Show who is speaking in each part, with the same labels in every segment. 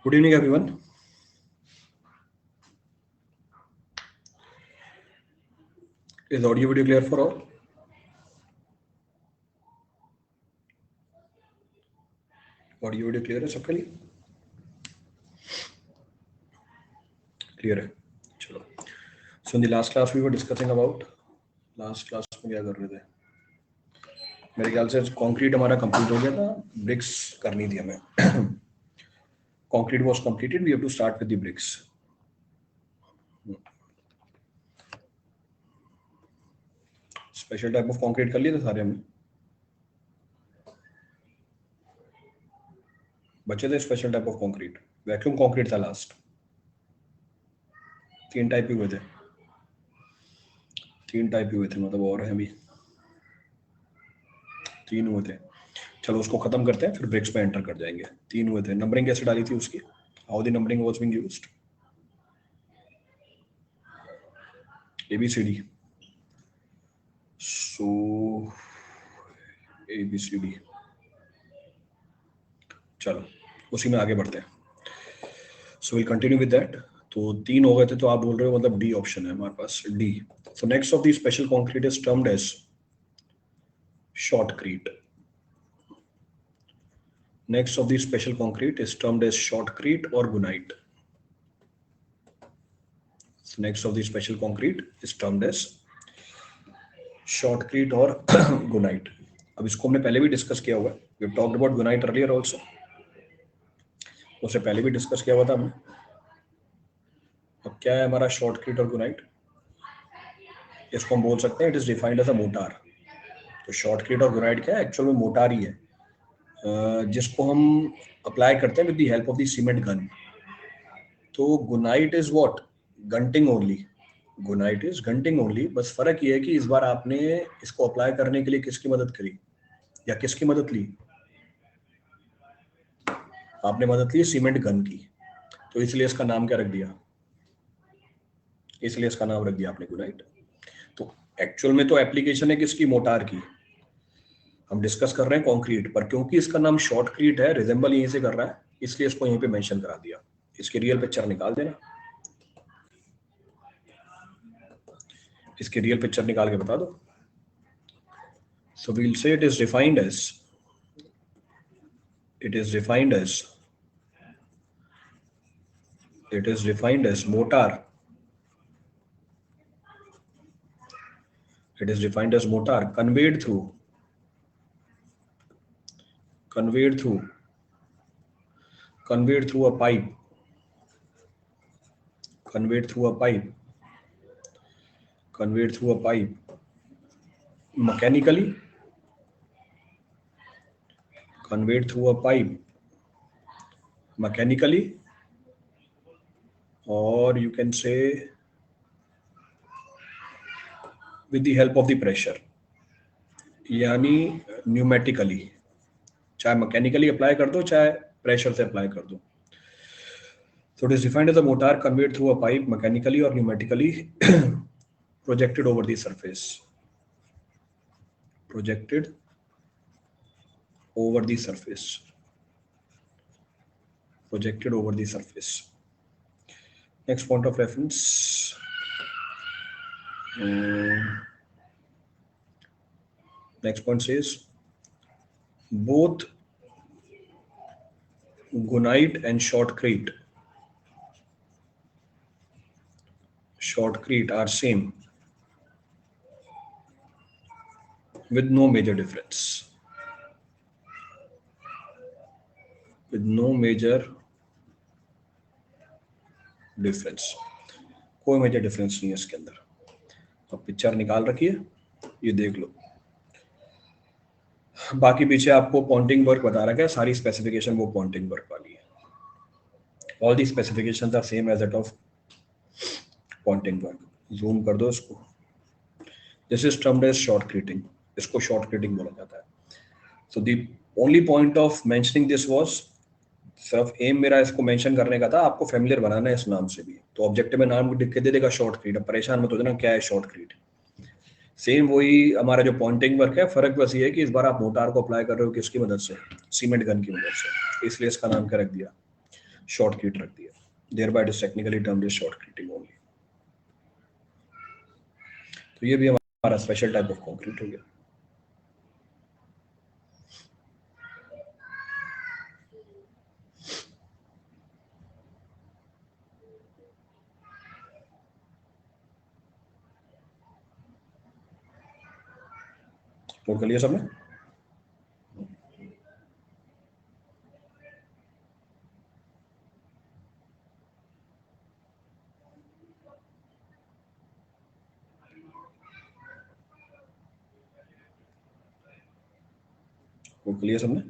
Speaker 1: Good evening, everyone. Is audio video clear for all? Audio video clear है सबके लिए? Clear है. चलो. So in the last class we were discussing about last class में क्या कर रहे थे? मेरे ख्याल से कंक्रीट हमारा कंप्लीट हो गया था. ब्रिक्स करनी थी हमें. Concrete was completed. We have to start with the bricks. Special type of concrete कर लिए थे सारे हमने. बचे थे special type of concrete. Vacuum concrete था लास्ट. 3 टाइप ही हुए थे. 3 टाइप ही हुए थे, मतलब और हैं भी 3 हुए थे. चलो उसको खत्म करते हैं, फिर ब्रिक्स में एंटर कर जाएंगे. 3 हुए थे. नंबरिंग कैसे डाली थी उसकी? How the numbering was being used? ABCD. So ABCD. चलो उसी में आगे बढ़ते हैं. So will continue with that. तो 3 हो गए थे, तो आप बोल रहे हो मतलब डी ऑप्शन है हमारे पास, D. So next of the special concrete is termed as shortcrete. Next of the special concrete is termed as shortcrete और gunite. Next of the special concrete is termed as shortcrete और gunite. अब इसको हमने पहले भी discuss किया हुआ है. We have talked about gunite earlier also. उससे पहले भी डिस्कस किया हुआ था हमने. अब क्या है हमारा शॉर्टक्रीट और गुनाइट? इसको हम बोल सकते हैं it is defined as a mortar. तो शॉर्टक्रीट और गुनाइट क्या है? एक्चुअल में मोटार ही है, जिसको हम अप्लाई करते हैं with the help of the cement gun. तो gunite is what? Gunting only. Gunite is gunting only. बस फर्क ये है कि इस बार आपने इसको अप्लाई करने के लिए किसकी मदद करी या किसकी मदद ली? आपने मदद ली सीमेंट गन की. तो इसलिए इसका नाम क्या रख दिया? इसलिए इसका नाम रख दिया आपने गुनाइट. तो एक्चुअल में तो एप्लीकेशन है किसकी? मोटार की. हम डिस्कस कर रहे हैं कंक्रीट पर, क्योंकि इसका नाम शॉर्टक्रीट है, रिजेंबल यहीं से कर रहा है, इसलिए इसको यहीं पे मेंशन करा दिया. इसकी रियल पिक्चर निकाल देना. इसकी रियल पिक्चर निकाल के बता दो. So we'll say it is defined as mortar. It is defined as motor conveyed through a pipe. Mechanically. Or you can say with the help of the pressure, यानी pneumatically. चाहे mechanically apply कर दो, चाहे pressure से apply कर दो. So it is defined as a motor conveyed through a pipe mechanically or pneumatically projected over the surface. Next point of reference. Next point says both gunite and shotcrete are same with no major difference. कोई major difference नहीं है इसके अंदर. अब picture निकाल रखी है, ये देख लो. बाकी पीछे आपको पॉइंटिंग वर्क बता रखा है. सारी स्पेसिफिकेशन वो पॉइंटिंग वर्क वाली है. All the specifications are same as that of pointing work. Zoom कर दो इसको. This is termed as shortcreting. इसको शॉर्टक्रीटिंग बोला जाता है. So the only point of mentioning this was, सिर्फ एम मेरा इसको मेंशन करने का था, आपको फेमिलियर बनाना है इस नाम से भी. तो ऑब्जेक्टिव में नाम लिख के दे देगा शॉर्टक्रीट. अब परेशान मत हो जाना क्या है शॉर्टक्रीट. सेम वही हमारा जो पॉइंटिंग वर्क है. फर्क बस ये है कि इस बार आप मोटार को अप्लाई कर रहे हो किसकी मदद से? सीमेंट गन की मदद से. इसलिए इसका नाम क्या रख दिया? शॉर्टक्रीट रख दिया, thereby it is technically termed as shortcreting only. तो ये भी हमारा स्पेशल टाइप ऑफ कंक्रीट हो गया। नोट कर लिया सबने? नोट कर लिया सबने?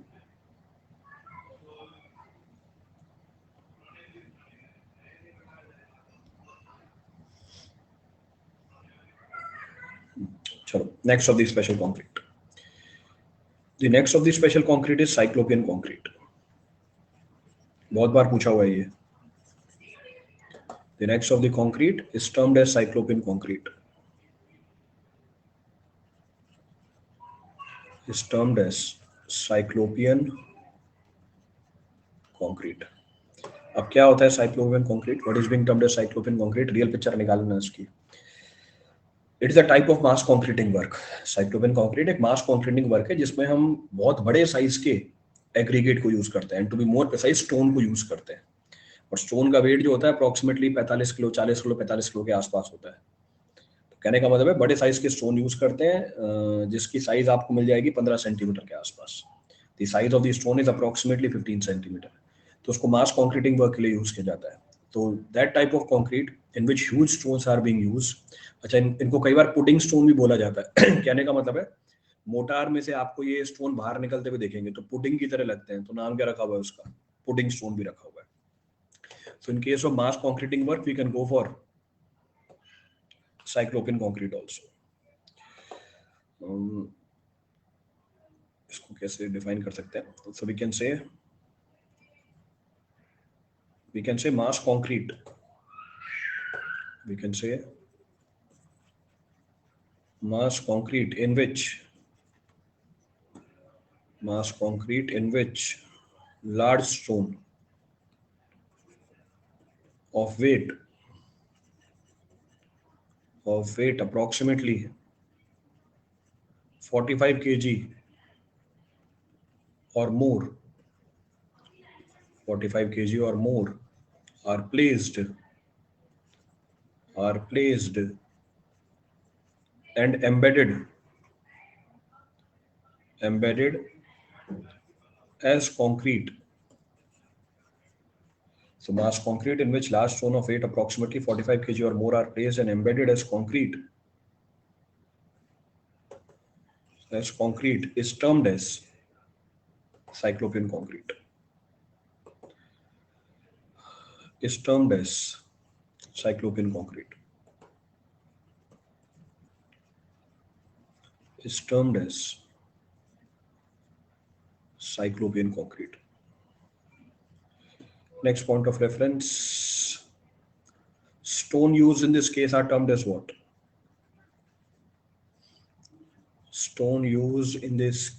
Speaker 1: चलो, next of the special concrete. The next of the special concrete is cyclopean concrete. बहुत बार पूछा हुआ है ये। The next of the concrete is termed as cyclopean concrete. Is termed as cyclopean concrete. अब क्या होता है cyclopean concrete? What is being termed as cyclopean concrete? Real picture निकालना है इसकी। It is a type of mass concreting work. Cyclopean concrete एक mass concreting work है जिसमें हम बहुत बड़े साइज के एग्रीगेट को यूज करते हैं, and to be more precise stone को यूज करते हैं। और स्टोन का वेट जो होता है अप्रोक्सीमेटली 45 किलो, 40 किलो, 45 किलो के आसपास होता है। तो कहने का मतलब है बड़े साइज के स्टोन यूज करते हैं, जिसकी साइज आपको मिल जाएगी 15 सेंटीमीटर के आसपास। The size of the stone is approximately 15 centimetre. तो उसको मास कंक्रीटिंग वर्क के लिए यूज किया जाता है। तो that type of concrete in which huge stones are being use. अच्छा, इनको कई बार पुडिंग स्टोन भी बोला जाता है। कहने का मतलब है मोटार में से आपको ये स्टोन बाहर निकलते हुए देखेंगे तो पुडिंग की तरह लगते हैं, तो नाम क्या रखा हुआ है उसका? पुडिंग स्टोन भी रखा हुआ है। So in case of mass concreting work, we can go for cyclopean concrete also. इसको कैसे डिफाइन कर सकते हैं? So we can say mass concrete. We can say mass concrete in which large stone of weight approximately 45 kg or more, 45 kg or more are placed and embedded as concrete. So mass concrete in which large stone of weight approximately 45 kg or more are placed and embedded as concrete is termed as cyclopean concrete. Is termed as cyclopean concrete. Is termed as cyclopean concrete. Next point of reference, stone used in this case are termed as what? Stone used in this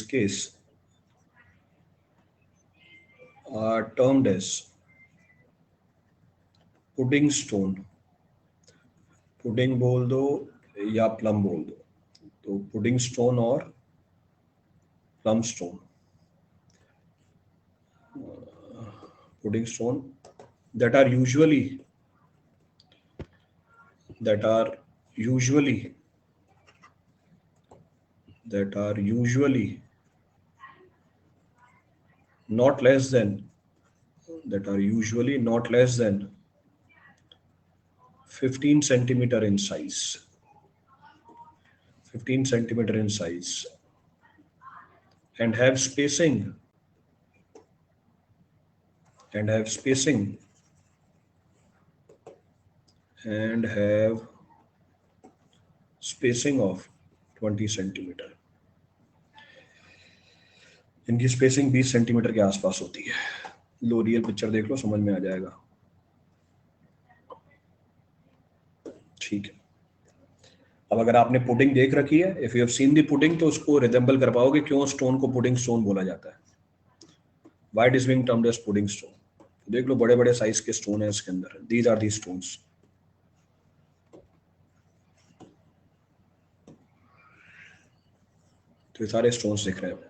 Speaker 1: case are termed as pudding stone. Pudding बोल दो या plum बोल दो, तो pudding stone और plum stone. Pudding stone that are usually not less than 15 centimeter in size. 15 centimeter in size and have spacing of 20 centimeter. इनकी spacing 20 centimetre के आसपास होती है। लो रियल पिक्चर देख लो, समझ में आ जाएगा। ठीक है, अब अगर आपने पुडिंग देख रखी है, if you have seen the pudding, तो उसको रिजेंबल कर पाओगे क्यों स्टोन को पुडिंग स्टोन बोला जाता है, why it is being termed as pudding stone. देख लो बड़े बड़े साइज के स्टोन है इसके अंदर, दीज आर दी स्टोन्स। तो ये सारे स्टोन्स दिख रहे हैं।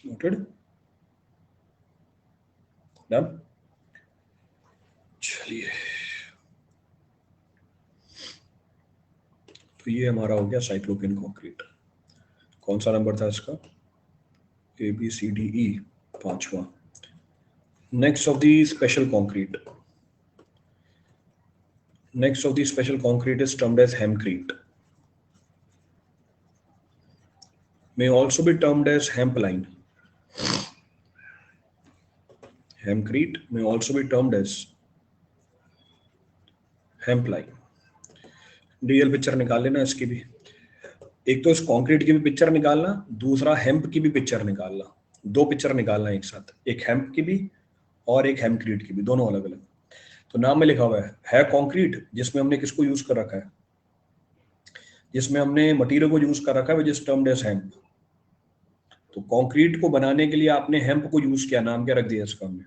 Speaker 1: Noted, done. चलिए, तो ये हमारा हो गया साइक्लोपिन कंक्रीट। कौन सा नंबर था इसका, ABCDE, 5वां। Next of the special concrete, next of the special concrete is termed as hempcrete, may also be termed as hemp line. Hempcrete may also be termed as hemp line. DL picture निकाल लेना इसकी भी, एक तो इस concrete की भी picture निकालना, दूसरा हेम्प की भी पिक्चर निकालना, दो पिक्चर निकालना एक साथ, एक हेम्प की भी और एक हेम्पक्रीट की भी, दोनों अलग अलग। तो नाम में लिखा हुआ है कंक्रीट, जिसमें हमने किसको यूज कर रखा है, जिसमें हमने मटेरियल को यूज कर रखा है, which is termed as hemp. तो कंक्रीट को बनाने के लिए आपने हेम्प को यूज किया, नाम क्या रख दिया इसका हमने,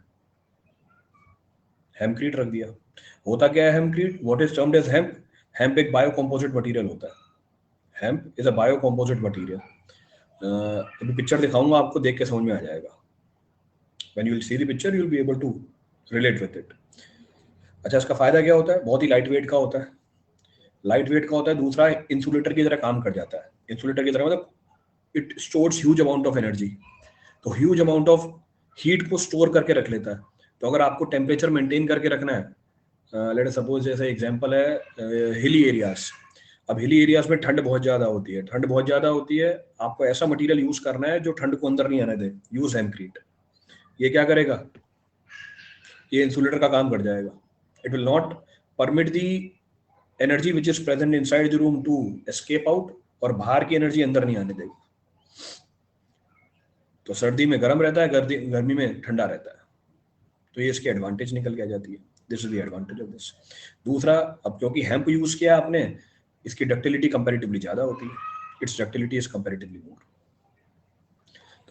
Speaker 1: हेम्पक्रीट रख दिया। होता क्या है hempcrete, what is termed as hemp, hemp एक बायो कंपोजिट मटेरियल होता है, hemp is a bio composite material. अभी पिक्चर दिखाऊंगा आपको, देख के समझ में आ जाएगा, when you will see the picture you will be able to relate with it. अच्छा, इसका फायदा क्या होता है, बहुत ही लाइट वेट का होता है, लाइट वेट का होता है। दूसरा, इंसुलेटर की तरह काम कर जाता है, इंसुलेटर की तरह मतलब it stores huge amount of energy, तो ह्यूज अमाउंट ऑफ हीट को स्टोर करके रख लेता है। तो अगर आपको टेम्परेचर मेंटेन करके रखना है, लेट सपोज जैसे एग्जांपल है हिली एरियाज, अब हिली एरियाज में ठंड बहुत ज्यादा होती है, ठंड बहुत ज्यादा होती है, आपको ऐसा मटेरियल यूज करना है जो ठंड को अंदर नहीं आने दे, यूज हेम्पक्रीट। ये क्या करेगा, ये इंसुलेटर का काम कर जाएगा, it will not permit the energy which is present inside the room to escape out, और बाहर की एनर्जी अंदर नहीं आने देगी। तो सर्दी में गर्म रहता है, गर्मी में ठंडा रहता है, तो ये इसके एडवांटेज निकल के आ जाती है, this is the advantage of this. दूसरा, अब क्योंकि हेम्प यूज किया आपने, इसकी डक्टिलिटी कंपैरेटिवली ज्यादा होती है, इट्स डक्टिलिटी इज कंपैरेटिवली मोर।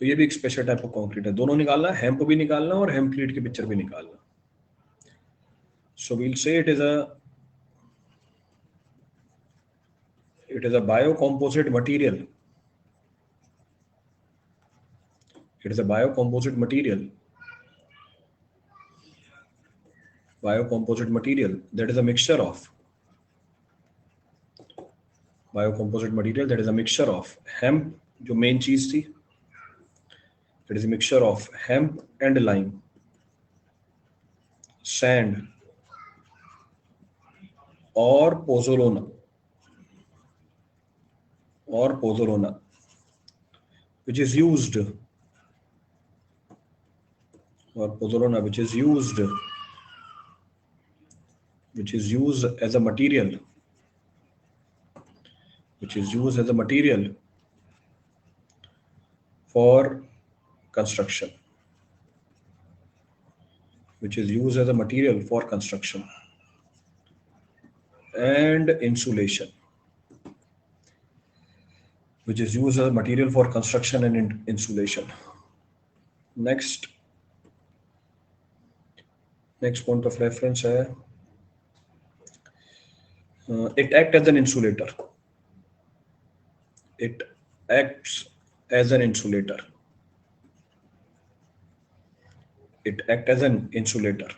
Speaker 1: तो ये भी एक स्पेशल टाइप ऑफ कंक्रीट है, दोनों निकालना, हेम्प भी निकालना और हेम्पक्रीट की पिक्चर भी निकालना। सो वील से it is a biocomposite material, it is a biocomposite material, biocomposite material that is a mixture of, biocomposite material that is a mixture of hemp, जो मेन चीज थी, it is a mixture of hemp and lime, sand और pozzolana, और pozzolana which is used, or pozzolana which is used as a material, which is used as a material for construction, which is used as a material for construction and insulation, which is used as a material for construction and insulation. Next point of reference है, it acts as an insulator, it acts as an insulator, it acts as an insulator,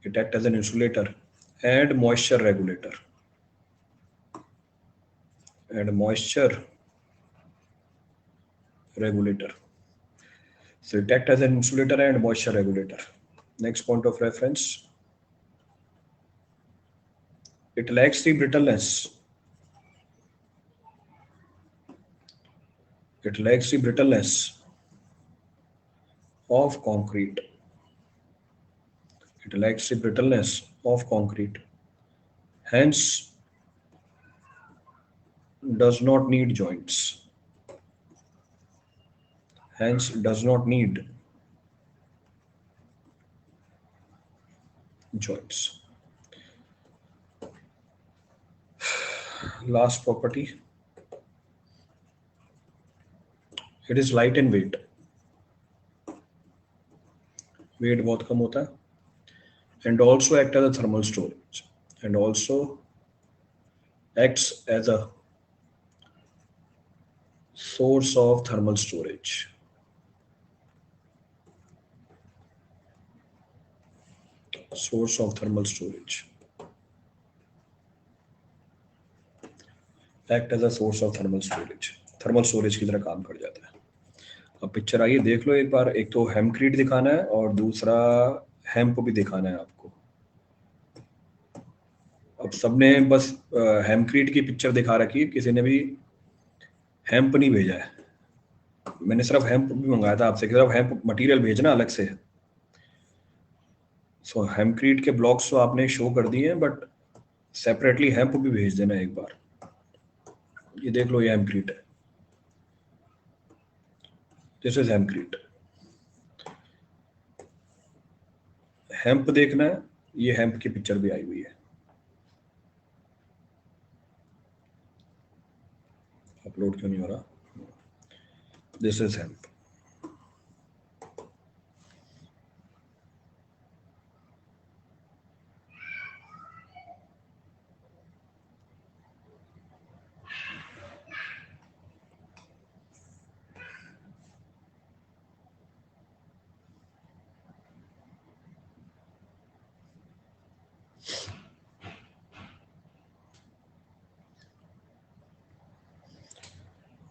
Speaker 1: It acts as an insulator and moisture regulator. So it acts as an insulator and moisture regulator. Next point of reference. It lacks the brittleness. It lacks the brittleness of concrete. It lacks the brittleness of concrete. Hence, does not need joints. Hence, does not need joints. Last property. It is light in weight. Weight बहुत कम होता है. And also act as a thermal storage. And also acts as a source of thermal storage. Source of thermal storage. Act as a source of thermal storage. Thermal storage की तरह काम कर जाता है. अब पिक्चर आइए देख लो एक बार. एक तो हेमक्रीट दिखाना है और दूसरा हेम्प भी दिखाना है आपको. अब सबने बस हेमक्रीट की पिक्चर दिखा रखी है, किसी ने भी हेम्प नहीं भेजा है. मैंने सिर्फ हेम्प भी मंगाया था आपसे, सिर्फ हेम्प मटेरियल भेजना अलग से है. सो हेमक्रीट के ब्लॉक्स तो आपने शो कर दिए हैं, बट सेपरेटली हेम्प भी भेज देना एक बार. ये देख लो, ये हेमक्रीट है. This is हेमक्रीट. हेम्प देखना है, ये हेम्प की पिक्चर भी आई हुई है. अपलोड क्यों नहीं हो रहा? This is hemp.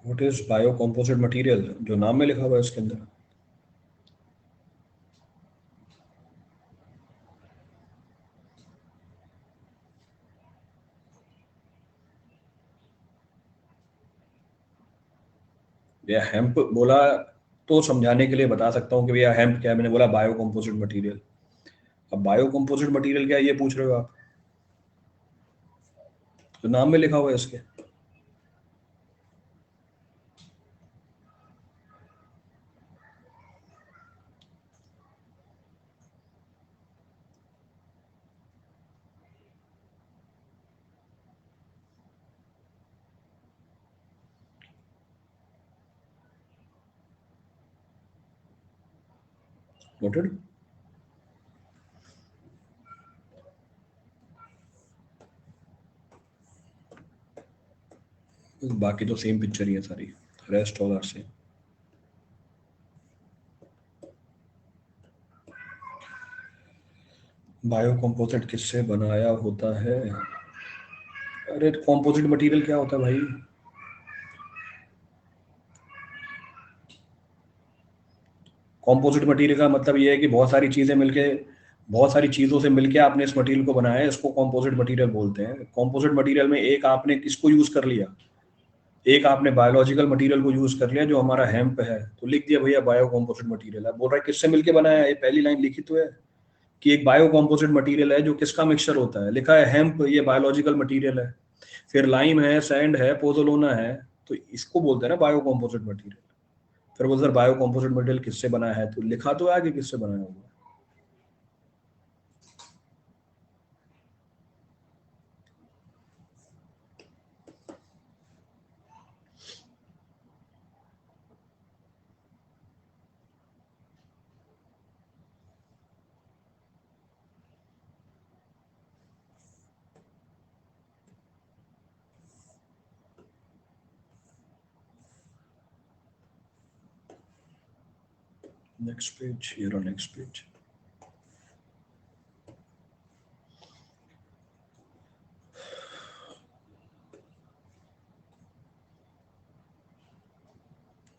Speaker 1: What is bio composite material? जो नाम में लिखा हुआ है इसके अंदर. या हेम्प बोला तो समझाने के लिए बता सकता हूँ कि भैया हेम्प क्या है. मैंने बोला बायो कंपोजिट मटेरियल. अब बायो कंपोजिट मटेरियल क्या है ये पूछ रहे हो आप? तो नाम में लिखा हुआ है इसके. नोटेड. बाकी तो सेम पिक्चर ही है सारी, rest all are same. Bio composite किससे बनाया होता है? अरे कंपोजिट मटेरियल क्या होता है भाई? कंपोजिट मटेरियल का मतलब ये है कि बहुत सारी चीजें मिलके, बहुत सारी चीजों से मिलके आपने इस मटेरियल को बनाया है. इसको कंपोजिट मटेरियल बोलते हैं. कंपोजिट मटेरियल में एक आपने किसको यूज कर लिया? एक आपने बायोलॉजिकल मटेरियल को यूज कर लिया जो हमारा हेम्प है, तो लिख दिया भैया बायो कंपोजिट मटेरियल है. बोल रहा है किससे मिलके बनाया है? ये पहली लाइन लिखी तो है कि एक बायो कंपोजिट मटेरियल है जो किसका मिक्सचर होता है. लिखा है हेम्प, ये बायोलॉजिकल मटेरियल है. फिर लाइम है, सैंड है, पोजोलोना है, तो इसको बोलते हैं ना बायो कंपोजिट मटेरियल. फिर वो सर बायो कंपोजिट मटेरियल किससे बना है, तो लिखा तो है आगे किससे बनाया होगा. Next page, here on next page.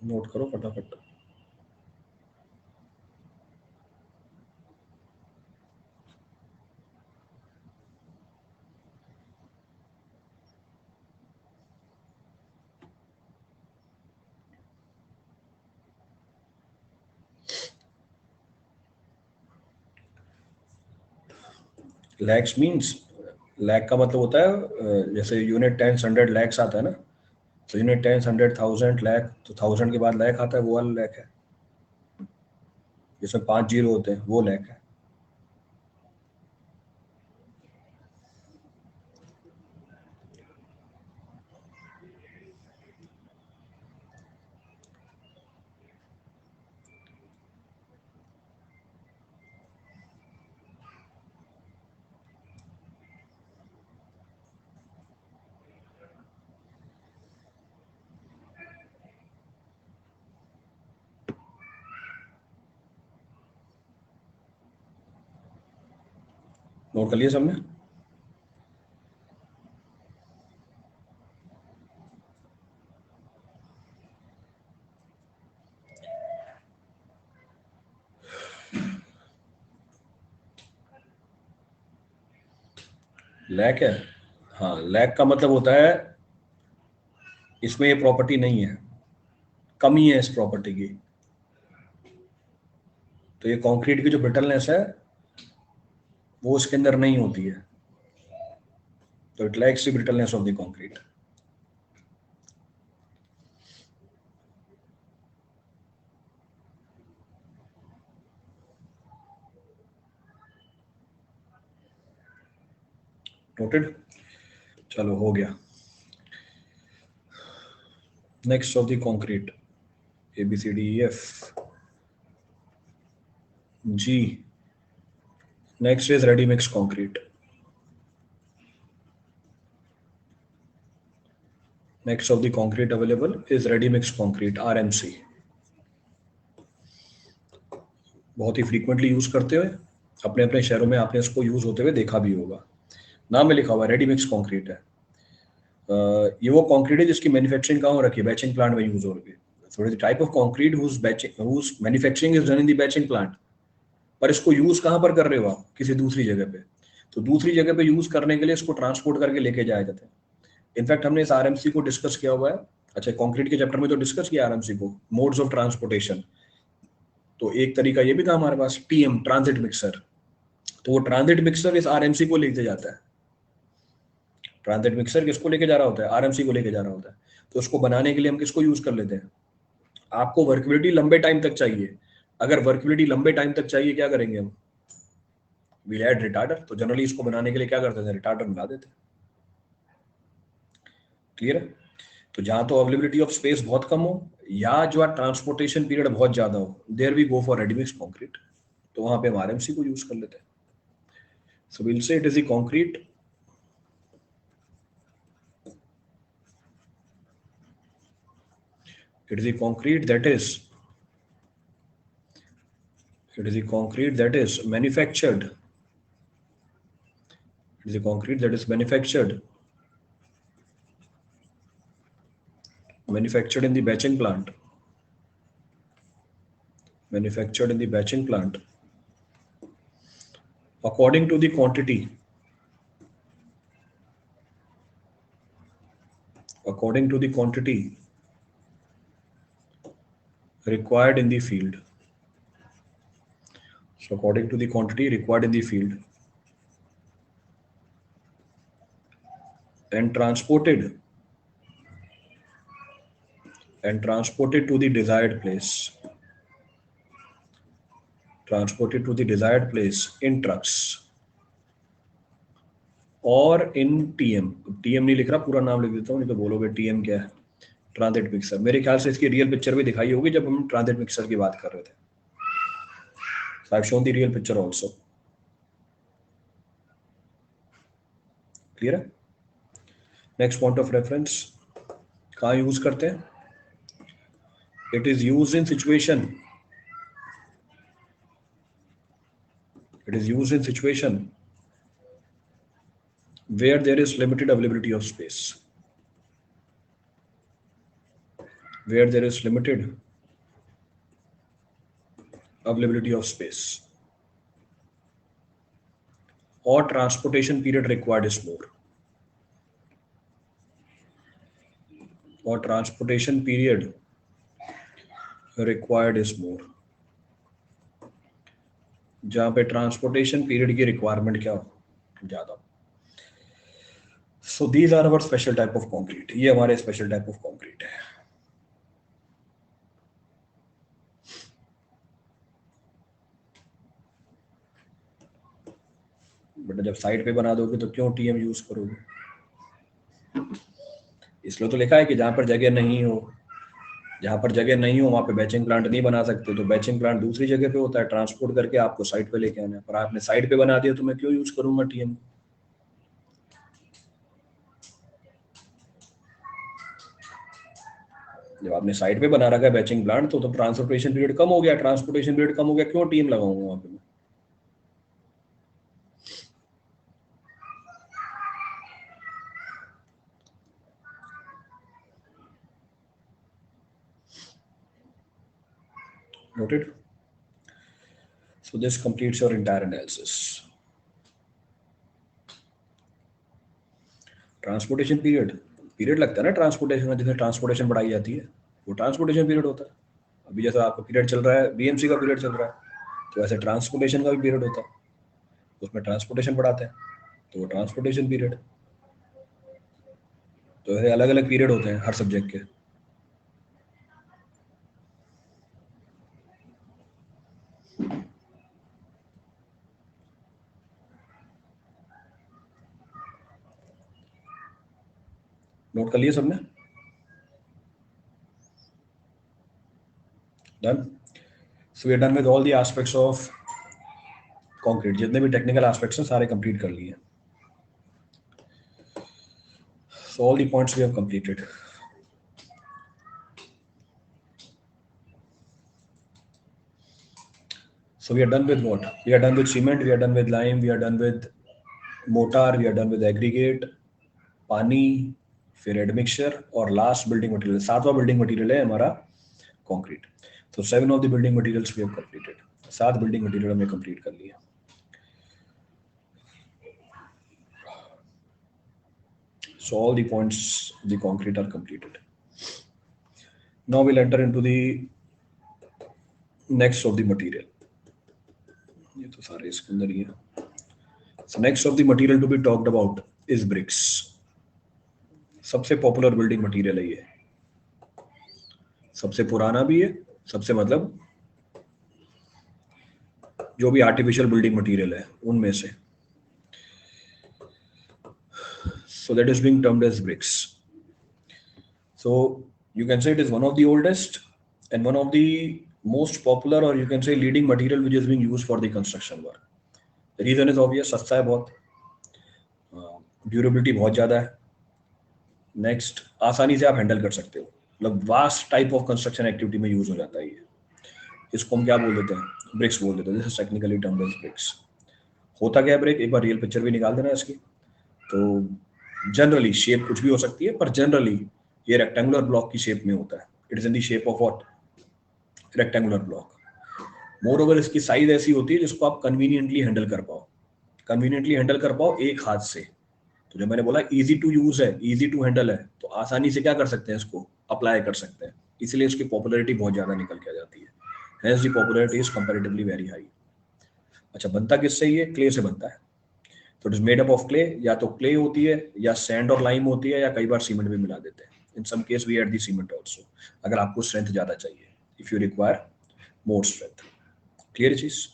Speaker 1: Note करो फटाफट। लैक्स मीन्स, लैक का मतलब होता है जैसे यूनिट टेंस 100 लैक्स आता है ना, तो यूनिट टेंस 100 1000 लैक, तो 1000 के बाद लैक आता है, वो वाला लैक है जिसमें 5 जीरो होते हैं, वो लैक है। नोट कर लिया सबने? लैक है, हाँ लैक का मतलब होता है इसमें ये प्रॉपर्टी नहीं है, कमी है इस प्रॉपर्टी की। तो ये कंक्रीट की जो ब्रिटलनेस है वो उसके अंदर नहीं होती है, तो it lacks the brittleness of the concrete. Noted? चलो हो गया। Next of the concrete, A B C D E F G. Next is ready mix concrete. Next of the concrete available is ready mix concrete, RMC. बहुत ही frequently use करते हुए अपने अपने शहरों में आपने इसको यूज होते हुए देखा भी होगा। नाम में लिखा हुआ रेडी मिक्स कंक्रीट है। ये वो कंक्रीट है जिसकी मैन्युफैक्चरिंग कहाँ हो रखी है? बैचिंग प्लांट में यूज हो रही है। So it type of concrete whose manufacturing is done in the batching plant. पर इसको यूज कहाँ पर कर रहे हो आप? किसी दूसरी जगह पे। तो दूसरी जगह पे यूज करने के लिए इसको ट्रांसपोर्ट करके लेके जाया जाता है। इनफैक्ट हमने इस आरएमसी को डिस्कस किया हुआ है। अच्छा, कंक्रीट के चैप्टर में तो डिस्कस किया आरएमसी को, मोड्स ऑफ ट्रांसपोर्टेशन। तो एक तरीका ये भी था हमारे पास, टीएम, ट्रांजिट मिक्सर। तो वो ट्रांजिट मिक्सर इस आरएमसी को लेके जाता है। ट्रांजिट मिक्सर किसको लेके जा रहा होता है? आरएमसी को लेके जा रहा होता है। तो उसको बनाने के लिए हम किसको यूज कर लेते हैं? आपको वर्कबिलिटी लंबे टाइम तक चाहिए। अगर वर्कबिलिटी लंबे टाइम तक चाहिए, क्या करेंगे हम? We add retarder. तो जनरली इसको बनाने के लिए क्या करते थे? रिटार्डर मिला देते हैं। क्लियर है? तो जहां तो अवेलेबिलिटी ऑफ स्पेस बहुत कम हो या जो है ट्रांसपोर्टेशन पीरियड बहुत ज्यादा हो, there we go for ready mix concrete. तो वहां पे हम आरएमसी को यूज कर लेते हैं। So will say it is the concrete, it is the concrete that is it is the concrete that is manufactured. It is the concrete that is manufactured in the batching plant. Manufactured in the batching plant according to the quantity, according to the quantity required in the field. So according to the quantity required in the field and transported to the desired place. Transported to the desired place in trucks और इन TM. TM नहीं लिख रहा, पूरा नाम लिख देता हूँ, नहीं तो बोलोगे टीएम क्या है। Transit mixer. मेरे ख्याल से इसकी रियल पिक्चर भी दिखाई होगी जब हम ट्रांजिट मिक्सर की बात कर रहे थे। So I've shown the real picture also. Clear है? नेक्स्ट पॉइंट ऑफ रेफरेंस कहाँ यूज करते हैं? It is use in situation, it is used in situation where there is limited availability of space. where there is limited availability of space or transportation period required is more, or transportation period required is more, जहाँ पे transportation period की requirement क्या हो, ज़्यादा. So these are our special type of concrete. ये हमारे special type of concrete है. But जब साइड पे बना दोगे तो क्यों टीएम यूज करोगे? इसलिए तो लिखा है कि जहाँ पर जगह नहीं हो, जहाँ पर जगह नहीं हो वहाँ पे बैचिंग प्लांट नहीं बना सकते. तो बैचिंग प्लांट दूसरी जगह पे होता है, ट्रांसपोर्ट करके आपको साइड पे लेके आना है. पर आपने साइड पे बना दिया तो मैं क्यों यूज करूंगा टीएम? जब आपने साइड पे बना रखा है बैचिंग प्लांट तो ट्रांसपोर्टेशन पीरियड कम हो गया. ट्रांसपोर्टेशन पीरियड कम हो गया, क्यों टीएम लगाऊंगा वहाँ पे मैं? Noted. So this completes your entire analysis. Transportation period लगता है ना ट्रांसपोर्टेशन में, जिसमें ट्रांसपोर्टेशन बढ़ाई जाती है वो ट्रांसपोर्टेशन पीरियड होता है. अभी जैसा आपका पीरियड चल रहा है, बीएमसी का पीरियड चल रहा है, तो ऐसे ट्रांसपोर्टेशन का भी पीरियड होता है, उसमें ट्रांसपोर्टेशन बढ़ाते हैं तो वो ट्रांसपोर्टेशन पीरियड. तो ऐसे अलग अलग पीरियड होते हैं हर सब्जेक्ट के. नोट कर लिए सबने? Done. So we are done with all the aspects of concrete. जितने भी टेक्निकल एस्पेक्ट्स हैं सारे कंप्लीट कर लिए. So all the points we have completed. So we are done with what? We are done with cement, we are done with lime, we are done with mortar, we are done with aggregate, पानी, फिर admixture और last building material. 7वां building material है हमारा concrete. So 7 of the building materials we have completed. 7 building material हमने complete कर लिया. So all the points of the concrete are completed. Now we'll enter into the next of the material. ये तो सारे इसके अंदर ही है. So next of the material to be talked about is bricks. सबसे पॉपुलर बिल्डिंग मटेरियल है ये, सबसे पुराना भी है, सबसे मतलब जो भी आर्टिफिशियल बिल्डिंग मटेरियल है उनमें से. So that is being termed as bricks. So you can say it is one of the oldest and one of the most popular, or you can say leading material which is being used for the construction work. The reason is obvious, सस्ता है बहुत, durability बहुत ज़्यादा है. Next, आसानी से आप handle कर सकते हो. मतलब vast type of construction activity में यूज हो जाता है ये. इसको हम क्या बोल देते हैं? ब्रिक्स बोल देते हैं. This is technically termed as bricks. होता क्या है ब्रिक? एक बार रियल पिक्चर भी निकाल देना इसकी. तो जनरली शेप कुछ भी हो सकती है, पर जनरली ये रेक्टेंगुलर ब्लॉक की शेप में होता है. It is in the shape of what? Rectangular block. More over इसकी साइज ऐसी होती है जिसको आप कन्वीनियंटली हैंडल कर पाओ. कन्वीनियंटली हैंडल कर पाओ एक हाथ से. तो जो मैंने बोला इजी टू यूज है, इजी टू हैंडल है, तो आसानी से क्या कर सकते हैं, इसको अप्लाई कर सकते हैं. इसलिए इसकी पॉपुलैरिटी बहुत ज़्यादा निकल के आ जाती है. Hence the popularity is comparatively very high. अच्छा, बनता किससे? ये क्ले से बनता है. तो it is made up of clay. या तो क्ले होती है, या सैंड और लाइम होती है, या कई बार सीमेंट भी मिला देते हैं. In some case we add the cement also, अगर आपको स्ट्रेंथ ज़्यादा चाहिए, if you require more strength. Clear चीज?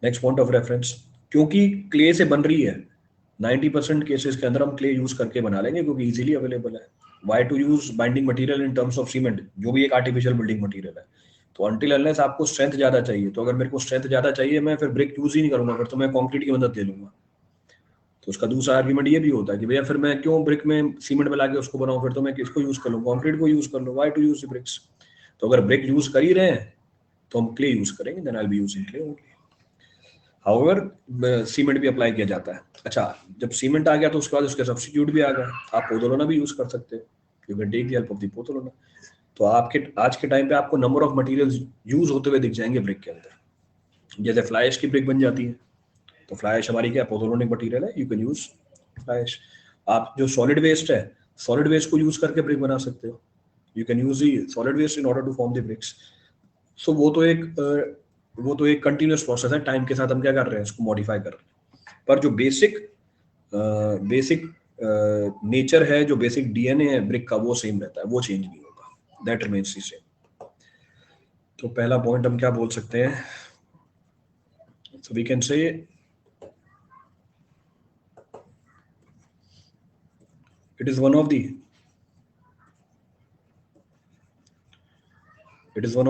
Speaker 1: नेक्स्ट पॉइंट ऑफ रेफरेंस, क्योंकि क्ले से बन रही है, 90% केसेस के अंदर हम क्ले यूज करके बना लेंगे क्योंकि इजीली अवेलेबल है. Why to use binding material in terms of cement, जो भी एक आर्टिफिशियल बिल्डिंग मटेरियल है. तो अनटिल अनलेस आपको स्ट्रेंथ ज्यादा चाहिए, तो अगर मेरे को स्ट्रेंथ ज्यादा चाहिए, मैं फिर ब्रिक यूज ही नहीं करूंगा, फिर तो मैं कंक्रीट की मदद ले लूंगा. तो उसका दूसरा आर्ग्यूमेंट ये भी होता है कि भैया फिर मैं क्यों ब्रिक में सीमेंट मिला के उसको बनाऊं, फिर तो मैं किसको यूज कर लूँ? कंक्रीट को यूज कर लूँ. Why to use bricks? तो अगर ब्रिक यूज कर ही रहे हैं तो हम क्ले यूज करेंगे. Then I will be using clay only. However cement भी अप्लाई किया जाता है. अच्छा, जब सीमेंट आ गया तो उसके बाद उसके सब्स्टिट्यूट भी आ गए. आप पोदोलोना भी यूज कर सकते हो. You can take the help of the पोथोलोनर। तो आपके आज के टाइम पे आपको नंबर ऑफ मटेरियल्स यूज होते हुए दिख जाएंगे ब्रिक के अंदर। जैसे फ्लाई ऐश की ब्रिक बन जाती है, तो फ्लाई ऐश हमारी क्या पोथोलोनिक मटेरियल है, you can use fly ash. आप जो सॉलिड वेस्ट है, सॉलिड वेस्ट को यूज करके ब्रिक बना सकते हो, you can use the solid waste in order to form the bricks. So वो तो एक कंटिन्यूस प्रोसेस है, टाइम के साथ हम क्या कर रहे हैं, इसको मॉडिफाई कर रहे हैं। पर जो बेसिक नेचर है, जो बेसिक डीएनए है ब्रिक का, वो सेम रहता है, वो चेंज नहीं होगा, दैट रिमेन्स द सेम। तो पहला पॉइंट हम क्या बोल सकते हैं, so we can say it is one of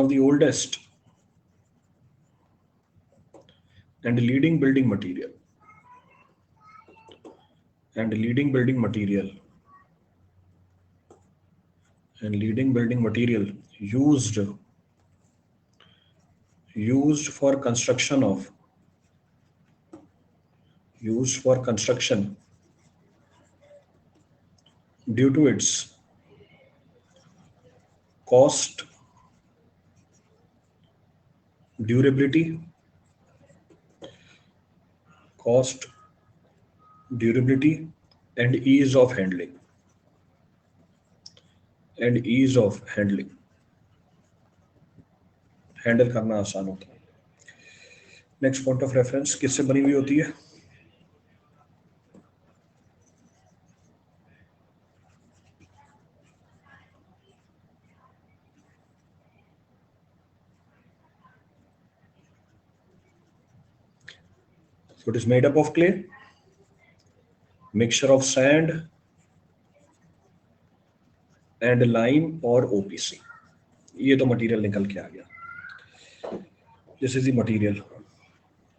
Speaker 1: the oldest and leading building material used for construction due to its cost, durability and ease of handling handle करना आसान होता है। नेक्स्ट पॉइंट ऑफ रेफरेंस किससे बनी हुई होती है, so it is made up of clay, mixture of sand and lime और OPC। ये तो मटेरियल निकल के आ गया, this is the material.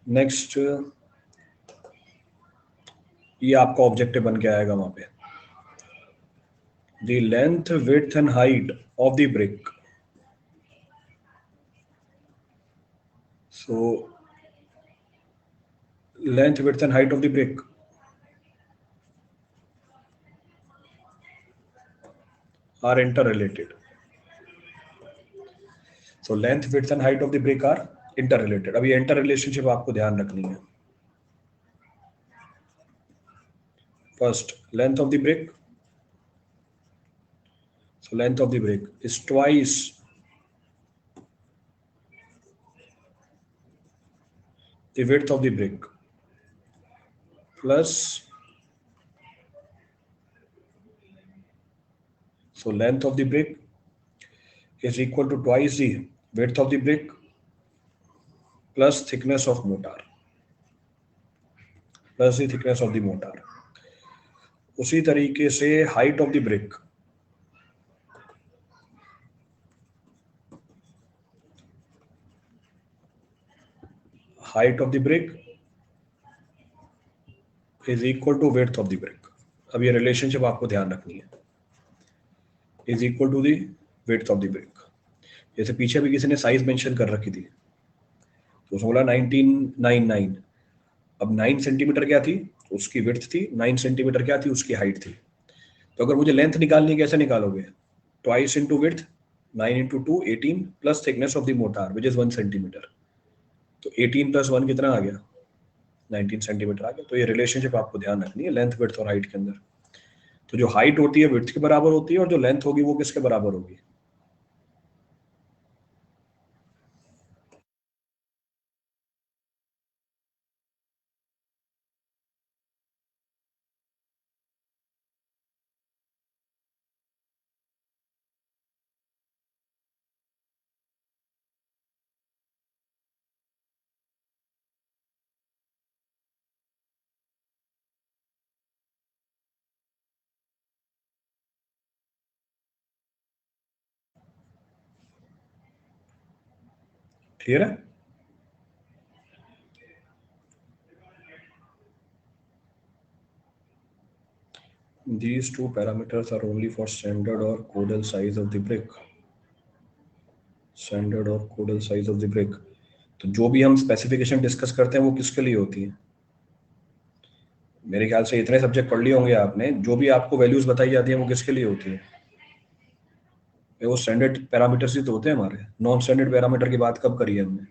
Speaker 1: Next ये आपका ऑब्जेक्टिव बन के आएगा वहां पे, the length width and height of the brick. So length width and height of the brick are interrelated. So length, width and height of the brick are interrelated. अब ये inter relationship आपको ध्यान रखनी है। First, length of the brick. So length of the brick is twice the width of the brick plus, so length of the brick is equal to twice the width of the brick plus thickness of mortar, plus the thickness of the mortar। उसी तरीके से height of the brick is equal to width of the brick। अब ये relationship आपको ध्यान रखनी है, is equal to the width of the brick। जैसे पीछे भी किसी ने साइज मेंशन कर रखी थी, तो उसने बोला 1999। अब 9 सेंटीमीटर क्या थी, उसकी विड्थ थी, 9 सेंटीमीटर क्या थी, उसकी हाइट थी। तो अगर मुझे लेंथ निकालनी है, कैसे निकालोगे, twice into width, 9 into 2 18 plus thickness of the motor which is 1 centimetre. तो 18 प्लस 1 कितना आ गया, 19 सेंटीमीटर आ गया। तो ये रिलेशनशिप आपको ध्यान रखनी है लेंथ विड्थ और हाइट के अंदर। तो जो हाइट होती है विड्थ के बराबर होती है, और जो लेंथ होगी वो किसके बराबर होगी, क्लियर है। These two parameters are only for standard or caudal size of the brick। Standard और कोडल साइज ऑफ द ब्रिक। तो जो भी हम स्पेसिफिकेशन डिस्कस करते हैं वो किसके लिए होती है, मेरे ख्याल से इतने सब्जेक्ट पढ़ लिए होंगे आपने, जो भी आपको वैल्यूज बताई जाती है वो किसके लिए होती है, वो स्टैंडर्ड पैरामीटर्स ही तो होते हैं हमारे, नॉन स्टैंडर्ड पैरामीटर की बात कब करी है हमने?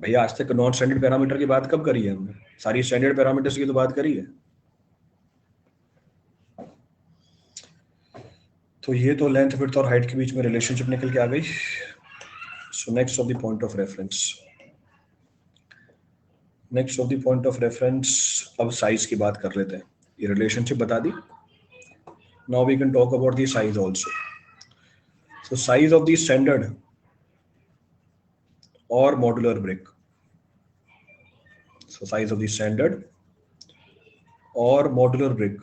Speaker 1: भैया आज तक नॉन स्टैंडर्ड पैरामीटर की बात कब करी है हमने? सारी स्टैंडर्ड पैरामीटर्स की तो बात करी है। तो ये तो लेंथ, विड्थ और हाइट के बीच में रिलेशनशिप निकल के आ गई। So next of the point of reference, next of the point of reference, अब साइज की बात कर लेते हैं। ये रिलेशनशिप बता दी। Now we can talk about the size also. So size of the standard और modular brick, so size of the standard or modular brick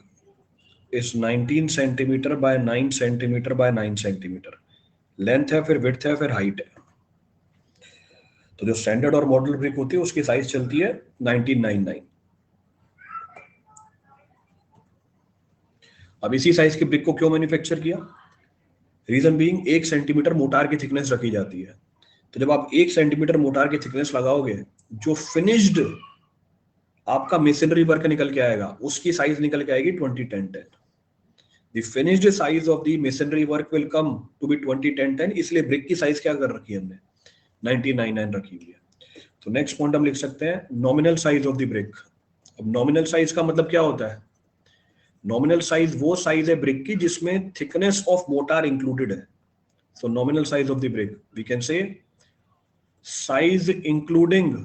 Speaker 1: is 19 centimetre bye 9 centimetre bye 9 centimetre. Length है, फिर width है, फिर height है। तो जो standard और modular brick होती है उसकी साइज चलती है 1999। अब इसी साइज की ब्रिक को क्यों मैन्युफैक्चर किया? रीजन बीइंग 1 सेंटीमीटर मोटार की थिकनेस रखी जाती है। तो जब आप 1 सेंटीमीटर मोटार की थिकनेस लगाओगे, जो फिनिश्ड आपका मेसनरी वर्क निकल के आएगा उसकी साइज निकल के आएगी 201010। The finished size of the masonry work will come to be 201010, इसलिए ब्रिक की साइज क्या कर रखी है हमने? 1999 रखी हुई है। तो नेक्स्ट पॉइंट हम लिख सकते हैं nominal size of the brick. अब नॉमिनल साइज का मतलब क्या होता है? नॉमिनल साइज वो साइज है ब्रिक की जिसमें थिकनेस ऑफ मोटार इंक्लूडेड है। So nominal size of the brick we can say size including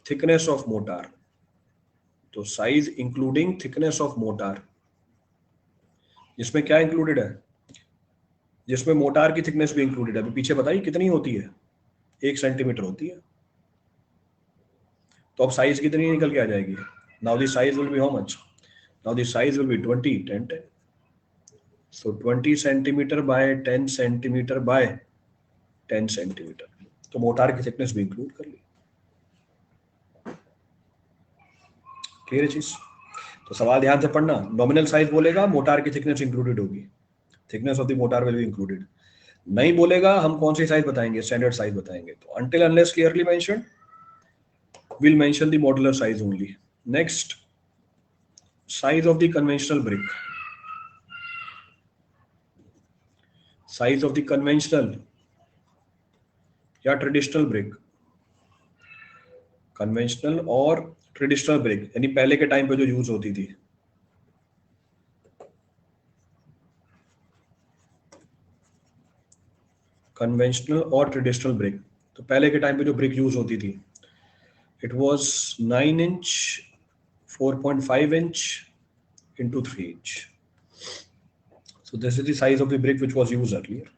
Speaker 1: thickness of mortar. तो size including thickness of mortar, जिसमें क्या इंक्लूडेड है? जिसमें मोटार की थिकनेस भी इंक्लूडेड है। अभी पीछे बताइए कितनी होती है? 1 सेंटीमीटर होती है। तो अब साइज कितनी निकल के आ जाएगी? Now the size will be how much? Now the size will be 20 10 10। So 20 centimetre bye 10 centimetre bye 10 centimetre. तो मोटार की थिकनेस भी इंक्लूड कर ली। क्लियर है चीज? तो सवाल ध्यान से पढ़ना, नॉमिनल साइज बोलेगा मोटार की थिकनेस इंक्लूडेड होगी, thickness of the motor will be included. नहीं बोलेगा हम कौन सी साइज बताएंगे? स्टैंडर्ड साइज बताएंगे। तो until unless clearly mentioned we'll mention the modular size only. Next, size of the conventional brick. Size of the conventional या traditional brick, conventional और traditional brick यानी पहले के टाइम पे जो यूज होती थी। कन्वेंशनल और ट्रेडिशनल ब्रिक, तो पहले के टाइम पे जो ब्रिक यूज होती थी, it was 9 inch, 4.5 inch into 3 inch. So this is the size of the brick which was used earlier.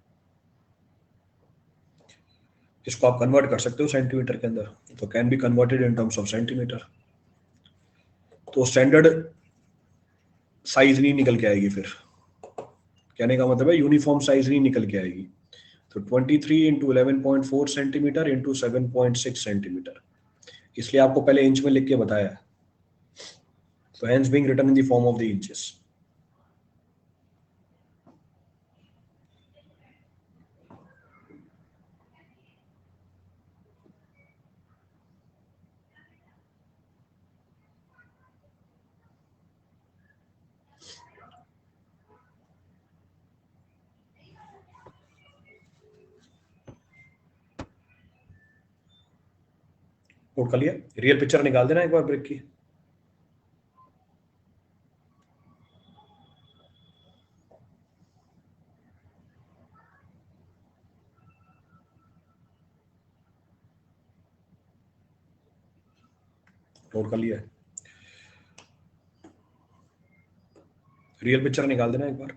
Speaker 1: इसको आप कन्वर्ट कर सकते हो सेंटीमीटर के अंदर, तो can be converted in terms of centimetre. तो स्टैंडर्ड साइज नहीं निकल के आएगी, फिर कहने का मतलब है यूनिफॉर्म साइज नहीं निकल के आएगी। तो 23 इंटू 11.4 सेंटीमीटर इंटू 7.6 सेंटीमीटर, इसलिए आपको पहले इंच में लिख के बताया। तो hence being written in the form of the inches. Note कर लिया? रियल पिक्चर निकाल देना एक बार ब्रिक की। नोट कर लिया? रियल पिक्चर निकाल देना एक बार।